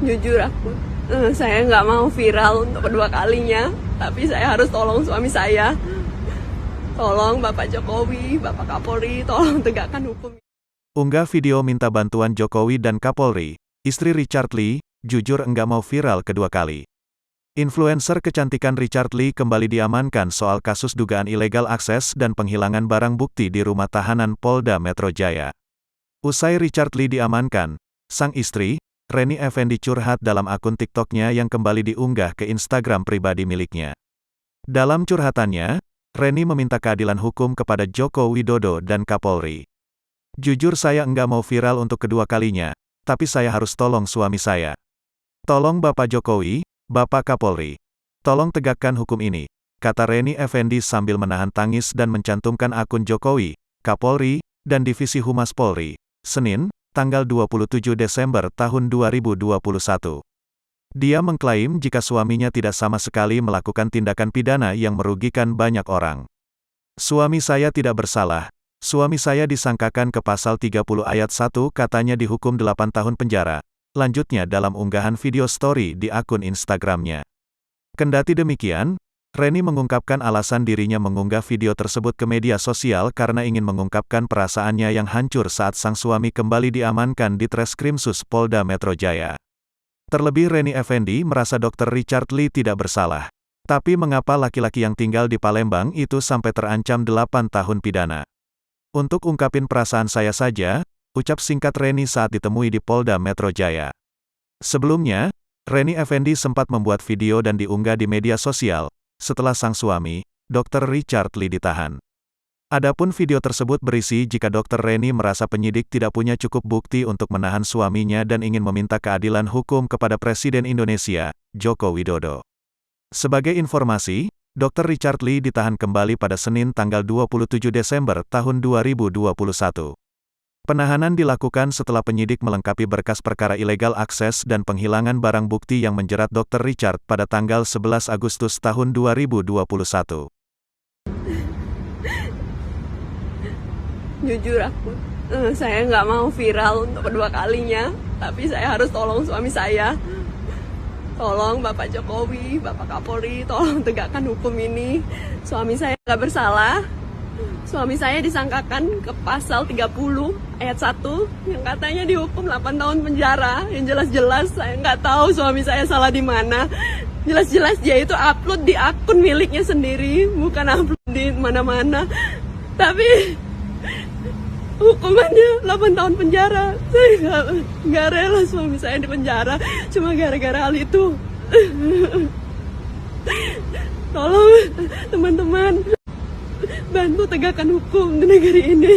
Jujur saya nggak mau viral untuk kedua kalinya, tapi saya harus tolong suami saya. Tolong Bapak Jokowi, Bapak Kapolri, tolong tegakkan hukum. Unggah video minta bantuan Jokowi dan Kapolri. Istri Richard Lee, jujur enggak mau viral kedua kali. Influencer kecantikan Richard Lee kembali diamankan soal kasus dugaan ilegal akses dan penghilangan barang bukti di rumah tahanan Polda Metro Jaya. Usai Richard Lee diamankan, sang istri, Reni Effendi curhat dalam akun TikTok-nya yang kembali diunggah ke Instagram pribadi miliknya. Dalam curhatannya, Reni meminta keadilan hukum kepada Joko Widodo dan Kapolri. Jujur saya enggak mau viral untuk kedua kalinya, tapi saya harus tolong suami saya. Tolong Bapak Jokowi, Bapak Kapolri. Tolong tegakkan hukum ini, kata Reni Effendi sambil menahan tangis dan mencantumkan akun Jokowi, Kapolri, dan Divisi Humas Polri, Senin, tanggal 27 Desember tahun 2021. Dia mengklaim jika suaminya tidak sama sekali melakukan tindakan pidana yang merugikan banyak orang. Suami saya tidak bersalah. Suami saya disangkakan ke pasal 30 ayat 1 katanya dihukum 8 tahun penjara. Lanjutnya dalam unggahan video story di akun Instagramnya. Kendati demikian, Reni mengungkapkan alasan dirinya mengunggah video tersebut ke media sosial karena ingin mengungkapkan perasaannya yang hancur saat sang suami kembali diamankan di Treskrimsus Polda Metro Jaya. Terlebih Reni Effendi merasa Dr. Richard Lee tidak bersalah. Tapi mengapa laki-laki yang tinggal di Palembang itu sampai terancam 8 tahun pidana? Untuk ungkapin perasaan saya saja, ucap singkat Reni saat ditemui di Polda Metro Jaya. Sebelumnya, Reni Effendi sempat membuat video dan diunggah di media sosial, setelah sang suami, Dr. Richard Lee ditahan. Adapun video tersebut berisi jika Dr. Reni merasa penyidik tidak punya cukup bukti untuk menahan suaminya dan ingin meminta keadilan hukum kepada Presiden Indonesia, Joko Widodo. Sebagai informasi, Dr. Richard Lee ditahan kembali pada Senin tanggal 27 Desember tahun 2021. Penahanan dilakukan setelah penyidik melengkapi berkas perkara ilegal akses dan penghilangan barang bukti yang menjerat Dr. Richard pada tanggal 11 Agustus tahun 2021. Jujur saya nggak mau viral untuk kedua kalinya, tapi saya harus tolong suami saya. Tolong Bapak Jokowi, Bapak Kapolri, tolong tegakkan hukum ini. Suami saya nggak bersalah. Suami saya disangkakan ke pasal 30 ayat 1 yang katanya dihukum 8 tahun penjara. Yang jelas-jelas saya nggak tahu suami saya salah di mana. Jelas-jelas dia itu upload di akun miliknya sendiri, bukan upload di mana-mana. Tapi hukumannya 8 tahun penjara. Saya nggak rela suami saya di penjara cuma gara-gara hal itu. Tolong teman-teman, bantu tegakkan hukum di negeri ini.